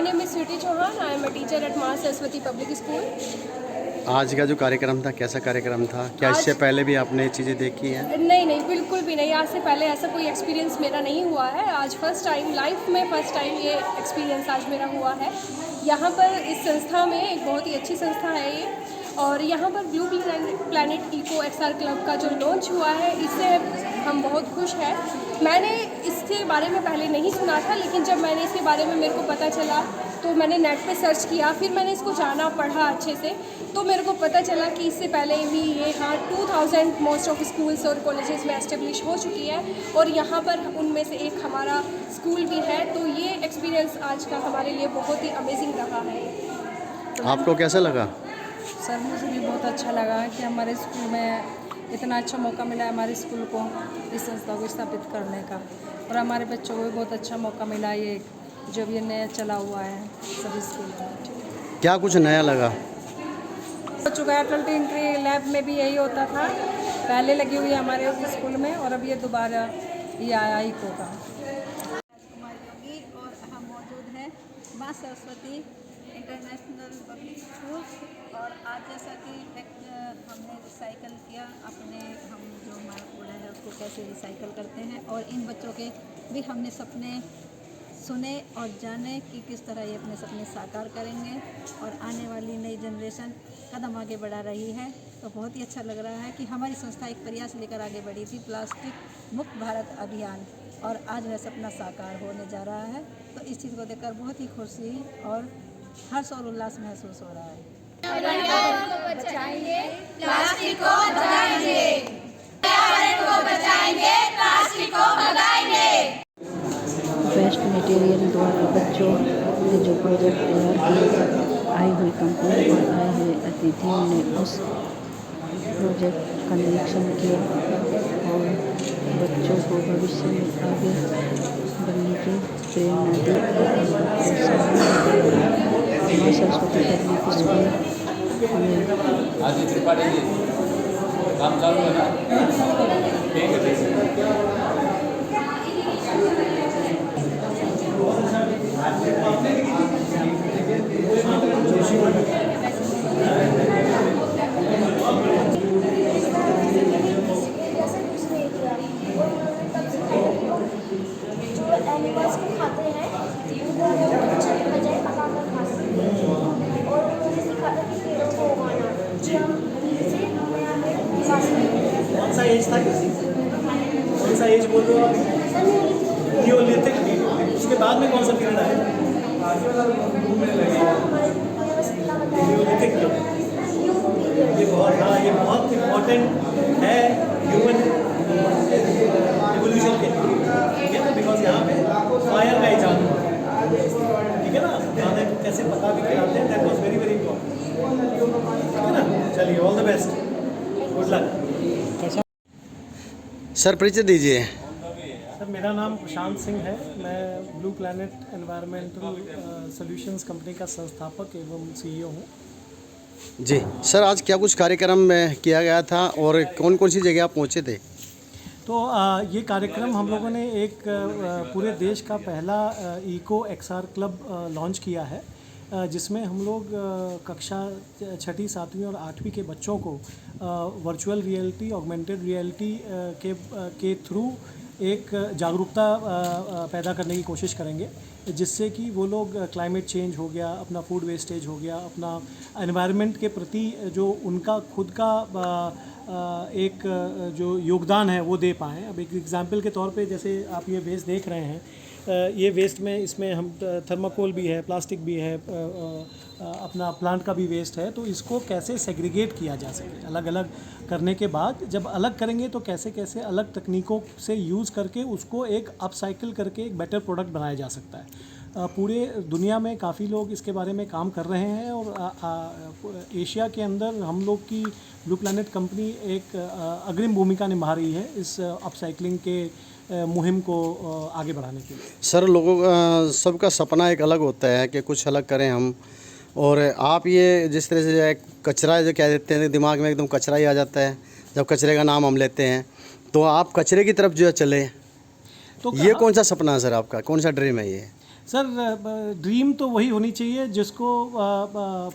My name is Switi Chauhan. I am a teacher at Maa Saraswati Public School. आज का जो कार्यक्रम था कैसा कार्यक्रम था? क्या इससे पहले भी आपने ये चीज़ें देखी हैं? नहीं बिल्कुल भी नहीं। आज से पहले ऐसा कोई एक्सपीरियंस मेरा नहीं हुआ है। आज फर्स्ट टाइम लाइफ में ये एक्सपीरियंस आज मेरा हुआ है। यहाँ पर इस संस्था में एक बहुत ही अच्छी संस्था है ये, और यहाँ पर Blue Planet Eco XR Club का जो लॉन्च हुआ है, इससे हम बहुत खुश हैं। मैंने इसके बारे में पहले नहीं सुना था, लेकिन जब मैंने इसके बारे में मेरे को पता चला तो मैंने नेट पे सर्च किया, फिर मैंने इसको जाना पढ़ा अच्छे से, तो मेरे को पता चला कि इससे पहले भी ये यहाँ 2000 मोस्ट ऑफ स्कूल्स और कॉलेजेस में एस्टेब्लिश हो चुकी है, और यहाँ पर उनमें से एक हमारा स्कूल भी है। तो ये एक्सपीरियंस आज का हमारे लिए बहुत ही अमेजिंग रहा है। आपको कैसा लगा? सर मुझे भी बहुत अच्छा लगा कि हमारे स्कूल में इतना अच्छा मौका मिला है हमारे स्कूल को इस संस्था को स्थापित करने का, और हमारे बच्चों को भी बहुत अच्छा मौका मिला ये जो भी नया चला हुआ है सभी स्कूल में। क्या कुछ नया लगा? हो चुका है, अटल टिंकरिंग लैब में भी यही होता था, पहले लगी हुई है हमारे स्कूल में, और अब ये दोबारा ये आया इको का। और हम मौजूद हैं माँ सरस्वती इंटरनेशनल पब्लिक स्कूल, और आज जैसा कि हमने रिसाइकल किया अपने, हम जो हमारा कूड़ा है उसको कैसे रिसाइकल करते हैं, और इन बच्चों के भी हमने सपने सुने और जाने कि किस तरह ये अपने सपने साकार करेंगे, और आने वाली नई जनरेशन कदम आगे बढ़ा रही है। तो बहुत ही अच्छा लग रहा है कि हमारी संस्था एक प्रयास लेकर आगे बढ़ी थी, प्लास्टिक मुक्त भारत अभियान, और आज वह सपना साकार होने जा रहा है। तो इस चीज़ को देखकर बहुत ही खुशी और हर्ष और उल्लास महसूस हो रहा है। पर्यावरण को बचाएंगे, प्लास्टिक को भगाएंगे। पर्यावरण को बचाएंगे, प्लास्टिक को भगाएंगे। वेस्ट मटेरियल द्वारा बच्चों ने जो प्रोजेक्ट तैयार किए, आई हुई कंपनी और आए हुए अतिथियों ने उस प्रोजेक्ट का निरीक्षण किया और बच्चों को भविष्य में आगे बढ़ने की प्रेरणा दी और उनका प्रोत्साहन दिया। माँ सरस्वती पब्लिक स्कूल एनिमल्स को खाते हैं उनको अच्छा देखा जाए, पका कर खा सकते हैं, और उन्होंने सिखा था कि पेड़ों को उगाना, जो हम से नया पेड़ उगा सकते हैं। कौन सा एज था? कौन सा एज बोल रहे हो आप? Neolithic period. उसके बाद में कौन सा पीरियड आया? Neolithic period. ये बहुत इम्पोर्टेंट है ह्यूमन एवोल्यूशन के लिए, ठीक है ना? बिकॉज यहाँ पे फायर का इजाद हुआ, ठीक है ना? खाने कैसे पका के खिलाते हैं, that was very very important, ठीक है ना? चलिए, all the best, good luck. Sir परिचय दीजिए। सर मेरा नाम प्रशांत सिंह है, मैं blue planet environmental solutions company का संस्थापक एवं सीईओ हूँ। जी सर, आज क्या कुछ कार्यक्रम में किया गया था और कौन कौन सी जगह आप पहुँचे थे? तो ये कार्यक्रम हम लोगों ने एक पूरे देश का पहला इको एक्सआर क्लब लॉन्च किया है, जिसमें हम लोग कक्षा 6ठी 7वीं और 8वीं के बच्चों को वर्चुअल रियलिटी, ऑगमेंटेड रियलिटी के थ्रू एक जागरूकता पैदा करने की कोशिश करेंगे, जिससे कि वो लोग क्लाइमेट चेंज हो गया, अपना फूड वेस्टेज हो गया, अपना एनवायरनमेंट के प्रति जो उनका खुद का एक जो योगदान है वो दे पाएँ। अब एक एग्जांपल के तौर पे जैसे आप ये वेस्ट देख रहे हैं, ये वेस्ट में इसमें हम थर्माकोल भी है, प्लास्टिक भी है, अपना प्लांट का भी वेस्ट है, तो इसको कैसे सेग्रीगेट किया जा सके, अलग अलग करने के बाद जब अलग करेंगे तो कैसे कैसे अलग तकनीकों से यूज़ करके उसको एक अपसाइकिल करके एक बेटर प्रोडक्ट बनाया जा सकता है। पूरे दुनिया में काफ़ी लोग इसके बारे में काम कर रहे हैं, और एशिया के अंदर हम लोग की ब्लू प्लैनेट कंपनी एक अग्रिम भूमिका निभा रही है इस अपसाइक्लिंग के मुहिम को आगे बढ़ाने के लिए। सर लोगों का सबका सपना एक अलग होता है कि कुछ अलग करें हम, और आप ये जिस तरह से जो है कचरा जो कह देते हैं, दिमाग में एकदम कचरा ही आ जाता है जब कचरे का नाम हम लेते हैं, तो आप कचरे की तरफ जो है चले, तो ये कौन सा सपना है सर आपका, कौन सा ड्रीम है ये? सर ड्रीम तो वही होनी चाहिए जिसको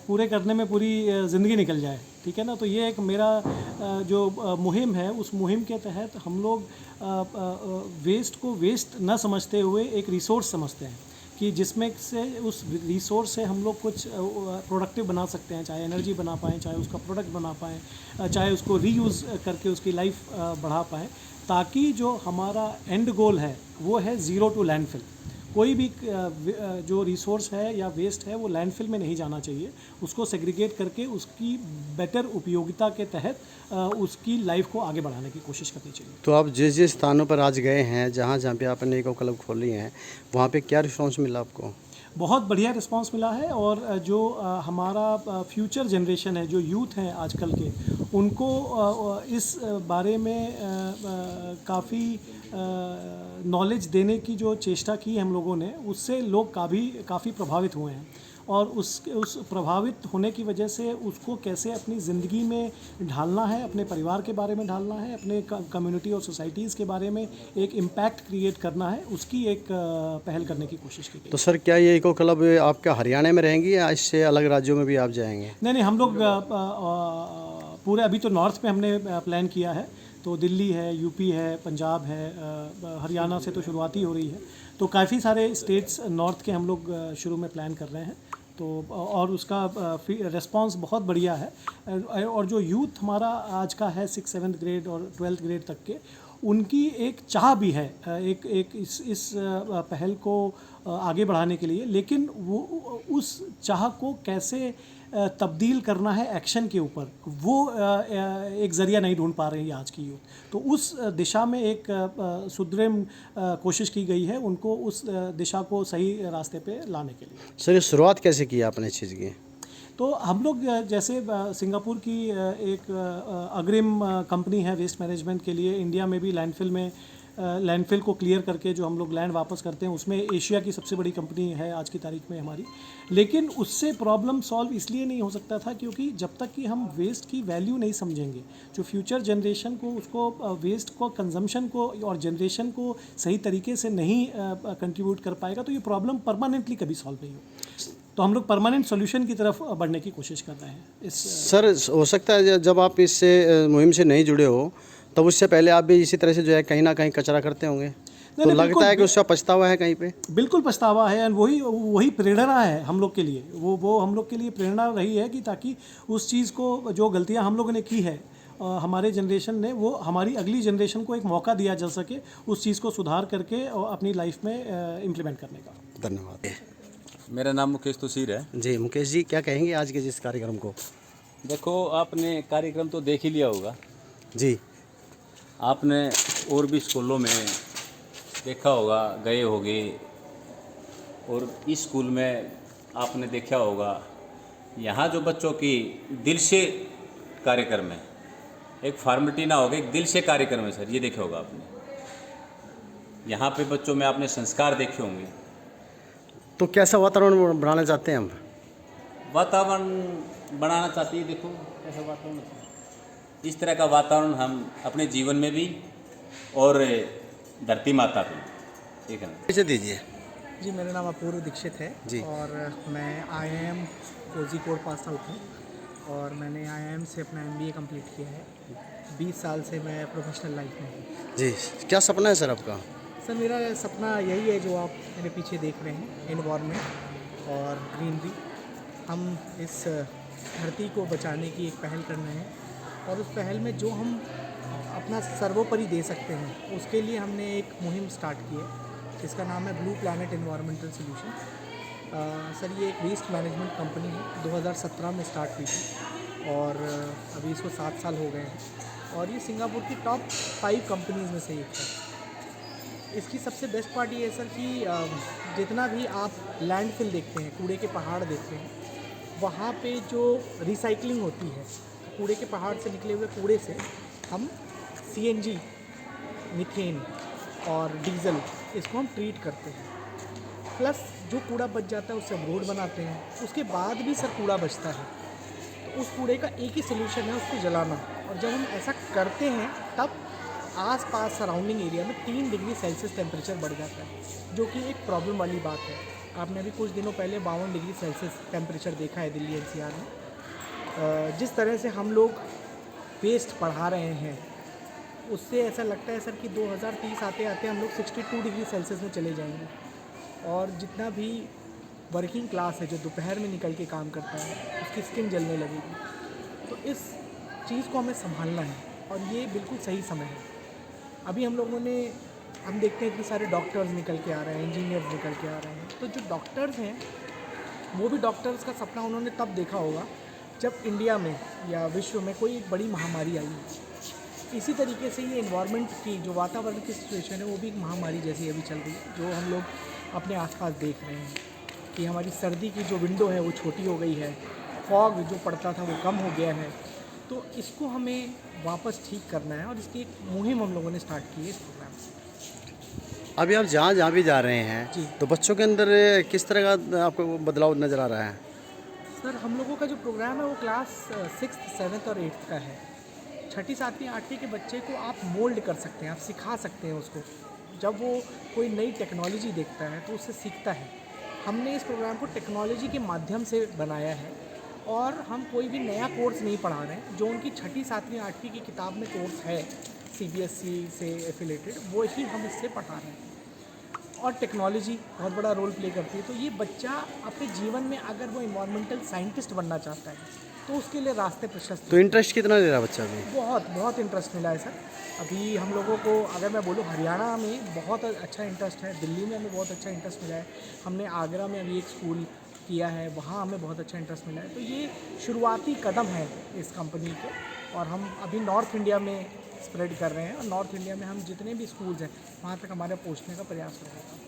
पूरे करने में पूरी ज़िंदगी निकल जाए, ठीक है ना। तो ये एक मेरा जो मुहिम है, उस मुहिम के तहत हम लोग वेस्ट को वेस्ट न समझते हुए एक रिसोर्स समझते हैं कि जिसमें से उस रिसोर्स से हम लोग कुछ प्रोडक्टिव बना सकते हैं, चाहे एनर्जी बना पाएँ, चाहे उसका प्रोडक्ट बना पाएँ, चाहे उसको रीयूज़ करके उसकी लाइफ बढ़ा पाएँ, ताकि जो हमारा एंड गोल है वो है ज़ीरो टू लैंडफिल। कोई भी जो रिसोर्स है या वेस्ट है वो लैंडफिल में नहीं जाना चाहिए, उसको सेग्रीगेट करके उसकी बेटर उपयोगिता के तहत उसकी लाइफ को आगे बढ़ाने की कोशिश करनी चाहिए। तो आप जिस जिस स्थानों पर आज गए हैं, जहाँ जहाँ पे आपने इको क्लब खोली हैं, वहाँ पे क्या रिस्पॉन्स मिला आपको? बहुत बढ़िया रिस्पांस मिला है, और जो हमारा फ्यूचर जनरेशन है, जो यूथ हैं आजकल के, उनको इस बारे में काफ़ी नॉलेज देने की जो चेष्टा की हम लोगों ने, उससे लोग काफ़ी प्रभावित हुए हैं, और उस प्रभावित होने की वजह से उसको कैसे अपनी ज़िंदगी में ढालना है, अपने परिवार के बारे में ढालना है, अपने कम्युनिटी और सोसाइटीज़ के बारे में एक इम्पैक्ट क्रिएट करना है, उसकी एक पहल करने की कोशिश की गई। तो सर क्या ये इको क्लब आपका हरियाणा में रहेंगी या इससे अलग राज्यों में भी आप जाएंगे? नहीं, हम लोग पूरे अभी तो नॉर्थ में हमने प्लान किया है, तो दिल्ली है, यूपी है, पंजाब है, हरियाणा से तो शुरुआत ही हो रही है, तो काफ़ी सारे स्टेट्स नॉर्थ के हम लोग शुरू में प्लान कर रहे हैं। तो और उसका रिस्पांस बहुत बढ़िया है, और जो यूथ हमारा आज का है 6th 7th ग्रेड और 12th ग्रेड तक के, उनकी एक चाह भी है एक इस पहल को आगे बढ़ाने के लिए, लेकिन वो उस चाह को कैसे तब्दील करना है एक्शन के ऊपर, वो एक ज़रिया नहीं ढूंढ पा रही है आज की यूथ। तो उस दिशा में एक सुदृढ़ कोशिश की गई है उनको उस दिशा को सही रास्ते पे लाने के लिए। सर ये शुरुआत कैसे की आपने इस चीज़ की? तो हम लोग जैसे सिंगापुर की एक अग्रिम कंपनी है वेस्ट मैनेजमेंट के लिए, इंडिया में भी लैंडफिल को क्लियर करके जो हम लोग लैंड वापस करते हैं, उसमें एशिया की सबसे बड़ी कंपनी है आज की तारीख में हमारी। लेकिन उससे प्रॉब्लम सॉल्व इसलिए नहीं हो सकता था क्योंकि जब तक कि हम वेस्ट की वैल्यू नहीं समझेंगे, जो फ्यूचर जनरेशन को उसको वेस्ट को कंजम्पशन को और जनरेशन को सही तरीके से नहीं कंट्रीब्यूट कर पाएगा, तो ये प्रॉब्लम परमानेंटली कभी सॉल्व नहीं हो। तो हम लोग परमानेंट सॉल्यूशन की तरफ बढ़ने की कोशिश कर रहे हैं। सर हो सकता है जब आप इससे मुहिम से नहीं जुड़े हो, तब उससे पहले आप भी इसी तरह से जो है कहीं ना कहीं कचरा करते होंगे, तो लगता है कि उसका पछतावा है कहीं पे? बिल्कुल पछतावा है, वही प्रेरणा है हम लोग के लिए, वो हम लोग के लिए प्रेरणा रही है कि ताकि उस चीज़ को, जो गलतियां हम लोगों ने की है हमारे जनरेशन ने, वो हमारी अगली जनरेशन को एक मौका दिया जा सके उस चीज़ को सुधार करके और अपनी लाइफ में इम्प्लीमेंट करने का। धन्यवाद। मेरा नाम मुकेश तुसीर है जी मुकेश जी, क्या कहेंगे आज के जिस कार्यक्रम को? देखो, आपने कार्यक्रम तो देख ही लिया होगा जी। आपने और भी स्कूलों में देखा होगा, गए होगे, और इस स्कूल में आपने देखा होगा, यहाँ जो बच्चों की दिल से कार्यक्रम है, एक फॉर्मेलिटी ना होगा, एक दिल से कार्यक्रम है सर, ये देखे होगा आपने। यहाँ पे बच्चों में आपने संस्कार देखे होंगे। तो कैसा वातावरण बनाना चाहते हैं हम? वातावरण बनाना चाहते हैं, देखो कैसा वातावरण, इस तरह का वातावरण हम अपने जीवन में भी और धरती माता पे, ठीक है ना। कैसे दीजिए जी, मेरा नाम अपूर्व दीक्षित है जी। और मैं IIM कोझिकोड पास आउट हूँ, और मैंने IIM से अपना MBA कंप्लीट किया है। 20 साल से मैं प्रोफेशनल लाइफ में हूँ। जी, क्या सपना है सर आपका? सर मेरा सपना यही है जो आप मेरे पीछे देख रहे हैं, एनवायरनमेंट और ग्रीनरी। हम इस धरती को बचाने की एक पहल कर रहे हैं, और उस पहल में जो हम अपना सर्वोपरि दे सकते हैं, उसके लिए हमने एक मुहिम स्टार्ट की है जिसका नाम है blue planet environmental solution. Sir ये एक वेस्ट मैनेजमेंट कंपनी है, 2017 में स्टार्ट हुई थी, और अभी इसको 7 साल हो गए हैं, और ये सिंगापुर की टॉप 5 कंपनीज़ में से एक है। इसकी सबसे बेस्ट पार्ट ये है सर कि जितना भी आप लैंडफिल देखते हैं, कूड़े के पहाड़ देखते हैं, वहाँ पे जो रिसाइकलिंग होती है, कूड़े के पहाड़ से निकले हुए कूड़े से हम CNG, मीथेन और डीजल, इसको हम ट्रीट करते हैं। प्लस जो कूड़ा बच जाता है उससे हम रोड बनाते हैं। उसके बाद भी सर कूड़ा बचता है, तो उस कूड़े का एक ही सलूशन है, उसको जलाना। और जब हम ऐसा करते हैं तब आसपास सराउंडिंग एरिया में 3 डिग्री सेल्सियस टेम्परेचर बढ़ जाता है, जो कि एक प्रॉब्लम वाली बात है। आपने अभी कुछ दिनों पहले 52 डिग्री सेल्सियस टेम्परेचर देखा है दिल्ली एनसीआर में। जिस तरह से हम लोग वेस्ट बढ़ा रहे हैं उससे ऐसा लगता है सर कि 2030 आते आते हम लोग 62 डिग्री सेल्सियस में चले जाएंगे। और जितना भी वर्किंग क्लास है जो दोपहर में निकल के काम करता है उसकी स्किन जलने लगेगी। तो इस चीज़ को हमें संभालना है और ये बिल्कुल सही समय है। अभी हम देखते हैं इतने सारे डॉक्टर्स निकल के आ रहे हैं, इंजीनियर्स निकल के आ रहे हैं। तो जो डॉक्टर्स हैं वो भी डॉक्टर्स का सपना उन्होंने तब देखा होगा जब इंडिया में या विश्व में कोई एक बड़ी महामारी आई। इसी तरीके से ये एनवायरनमेंट की जो वातावरण की सिचुएशन है वो भी एक महामारी जैसी अभी चल रही है, जो हम लोग अपने आसपास देख रहे हैं कि हमारी सर्दी की जो विंडो है वो छोटी हो गई है, फॉग जो पड़ता था वो कम हो गया है। तो इसको हमें वापस ठीक करना है और इसकी एक मुहिम हम लोगों ने स्टार्ट की है इस प्रोग्राम से। अभी आप जहाँ भी जा रहे हैं जी। तो बच्चों के अंदर किस तरह का आपको बदलाव नज़र आ रहा है? सर हम लोगों का जो प्रोग्राम है वो क्लास 6th 7th और 8th का है। 6ठी 7वीं 8वीं के बच्चे को आप मोल्ड कर सकते हैं, आप सिखा सकते हैं उसको। जब वो कोई नई टेक्नोलॉजी देखता है तो उससे सीखता है। हमने इस प्रोग्राम को टेक्नोलॉजी के माध्यम से बनाया है और हम कोई भी नया कोर्स नहीं पढ़ा रहे हैं। जो उनकी 6ठी 7वीं 8वीं की किताब में कोर्स है CBSE से एफिलेटेड, वो ही हम इससे पढ़ा रहे हैं। और टेक्नोलॉजी बहुत बड़ा रोल प्ले करती है। तो ये बच्चा अपने जीवन में अगर वो इन्वायरमेंटल साइंटिस्ट बनना चाहता है तो उसके लिए रास्ते प्रशस्त। तो इंटरेस्ट कितना ले रहा है बच्चा अभी? बहुत इंटरेस्ट मिला है सर। अभी हम लोगों को अगर मैं बोलूँ हरियाणा में बहुत अच्छा इंटरेस्ट है, दिल्ली में हमें बहुत अच्छा इंटरेस्ट मिला है, हमने आगरा में अभी एक स्कूल किया है, वहाँ हमें बहुत अच्छा इंटरेस्ट मिला है। तो ये शुरुआती कदम है इस कंपनी के और हम अभी नॉर्थ इंडिया में स्प्रेड कर रहे हैं और नॉर्थ इंडिया में हम जितने भी स्कूल्स हैं वहाँ तक हमारे पहुँचने का प्रयास रहेगा।